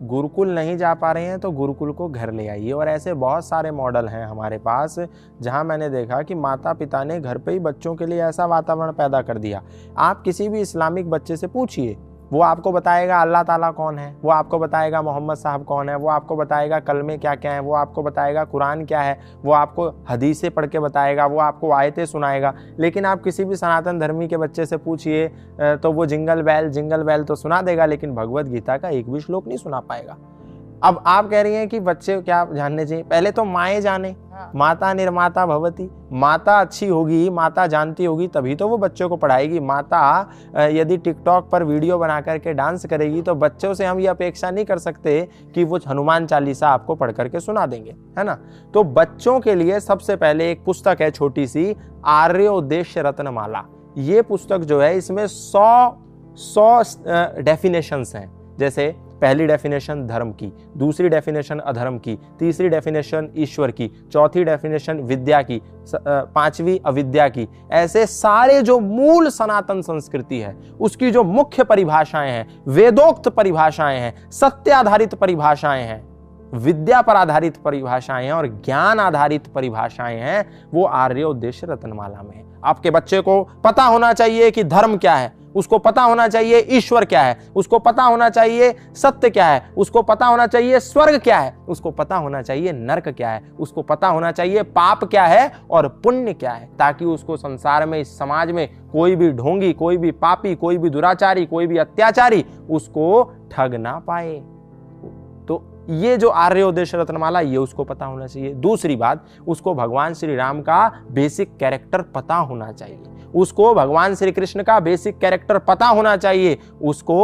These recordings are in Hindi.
गुरुकुल नहीं जा पा रहे हैं तो गुरुकुल को घर ले आइए। और ऐसे बहुत सारे मॉडल हैं हमारे पास जहां मैंने देखा कि माता पिता ने घर पे ही बच्चों के लिए ऐसा वातावरण पैदा कर दिया। आप किसी भी इस्लामिक बच्चे से पूछिए, वो आपको बताएगा अल्लाह ताला कौन है, वो आपको बताएगा मोहम्मद साहब कौन है, वो आपको बताएगा कलमे क्या क्या हैं, वो आपको बताएगा कुरान क्या है, वो आपको हदीसें पढ़ के बताएगा, वो आपको आयतें सुनाएगा। लेकिन आप किसी भी सनातन धर्मी के बच्चे से पूछिए तो वो जिंगल बेल तो सुना देगा, लेकिन भगवत गीता का एक भी श्लोक नहीं सुना पाएगा। अब आप कह रही हैं कि बच्चे क्या जानने चाहिए? पहले तो माएँ जाने, माता निर्माता भवती। माता अच्छी होगी, माता जानती होगी, तभी तो वो बच्चों को पढ़ाएगी। माता यदि टिकटॉक पर वीडियो बना करके डांस करेगी तो बच्चों से हम ये अपेक्षा नहीं कर सकते कि वो हनुमान चालीसा आपको पढ़ करके सुना देंगे, है ना। तो बच्चों के लिए सबसे पहले एक पुस्तक है छोटी सी, आर्योद्देश्य रत्नमाला। ये पुस्तक जो है इसमें 100 डेफिनेशंस हैं। जैसे पहली डेफिनेशन धर्म की, दूसरी डेफिनेशन अधर्म की, तीसरी डेफिनेशन ईश्वर की, चौथी डेफिनेशन विद्या की, पांचवी अविद्या की। ऐसे सारे जो मूल सनातन संस्कृति है उसकी जो मुख्य परिभाषाएं हैं, वेदोक्त परिभाषाएं हैं, सत्य आधारित परिभाषाएं हैं, विद्या पर आधारित परिभाषाएं हैं और ज्ञान आधारित परिभाषाएं हैं, वो आर्योद्देश्य रत्नमाला में है। आपके बच्चे को पता होना चाहिए कि धर्म क्या है, उसको पता होना चाहिए ईश्वर क्या है, उसको पता होना चाहिए सत्य क्या है, उसको पता होना चाहिए स्वर्ग क्या है, उसको पता होना चाहिए नरक क्या है, उसको पता होना चाहिए पाप क्या है और पुण्य क्या है, ताकि उसको संसार में, इस समाज में कोई भी ढोंगी, कोई भी पापी, कोई भी दुराचारी, कोई भी अत्याचारी उसको ठग ना पाए। तो ये जो आर्योद्देश्य रत्नमाला, ये उसको पता होना चाहिए। दूसरी बात, उसको भगवान श्री राम का बेसिक कैरेक्टर पता होना चाहिए, उसको भगवान श्री कृष्ण का बेसिक कैरेक्टर पता होना चाहिए, उसको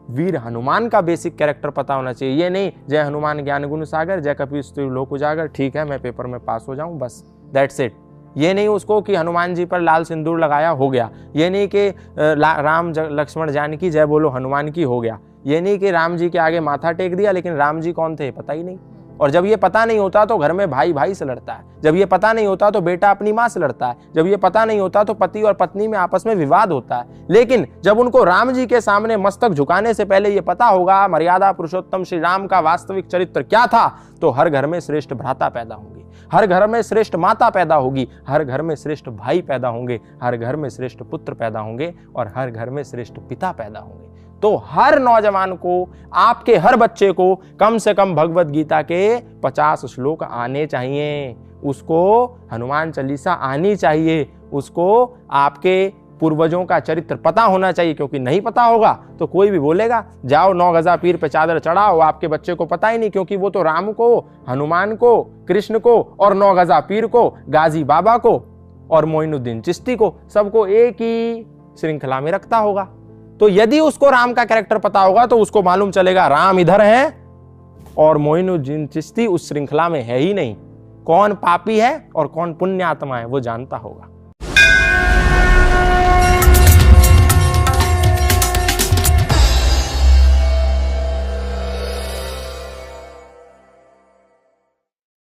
वीर हनुमान का बेसिक कैरेक्टर पता होना चाहिए। ये नहीं जय हनुमान ज्ञान गुण सागर, जय कपीस तिहु लोक उजागर, ठीक है मैं पेपर में पास हो जाऊं बस, दैट्स इट। ये नहीं उसको कि हनुमान जी पर लाल सिंदूर लगाया हो गया, ये नहीं कि राम लक्ष्मण जानकी जय बोलो हनुमान की हो गया, ये नहीं कि राम जी के आगे माथा टेक दिया लेकिन राम जी कौन थे पता ही नहीं। और जब ये पता नहीं होता तो घर में भाई भाई से लड़ता है, जब ये पता नहीं होता तो बेटा अपनी माँ से लड़ता है, जब ये पता नहीं होता तो पति और पत्नी में आपस में विवाद होता है। लेकिन जब उनको राम जी के सामने मस्तक झुकाने से पहले ये पता होगा मर्यादा पुरुषोत्तम श्री राम का वास्तविक चरित्र क्या था, तो हर घर में श्रेष्ठ भ्राता पैदा होंगे, हर घर में श्रेष्ठ माता पैदा होगी, हर घर में श्रेष्ठ भाई पैदा होंगे, हर घर में श्रेष्ठ पुत्र पैदा होंगे और हर घर में श्रेष्ठ पिता पैदा होंगे। तो हर नौजवान को, आपके हर बच्चे को कम से कम भगवत गीता के 50 श्लोक आने चाहिए, उसको हनुमान चालीसा आनी चाहिए, उसको आपके पूर्वजों का चरित्र पता होना चाहिए। क्योंकि नहीं पता होगा तो कोई भी बोलेगा जाओ 9 गजा पीर पे चादर चढ़ाओ, आपके बच्चे को पता ही नहीं, क्योंकि वो तो राम को, हनुमान को, कृष्ण को और 9 गजा पीर को, गाजी बाबा को और मोइनुद्दीन चिश्ती को, सबको एक ही श्रृंखला में रखता होगा। तो यदि उसको राम का कैरेक्टर पता होगा तो उसको मालूम चलेगा राम इधर है और मोइनुद्दीन चिश्ती उस श्रृंखला में है ही नहीं, कौन पापी है और कौन पुण्य आत्मा है वो जानता होगा।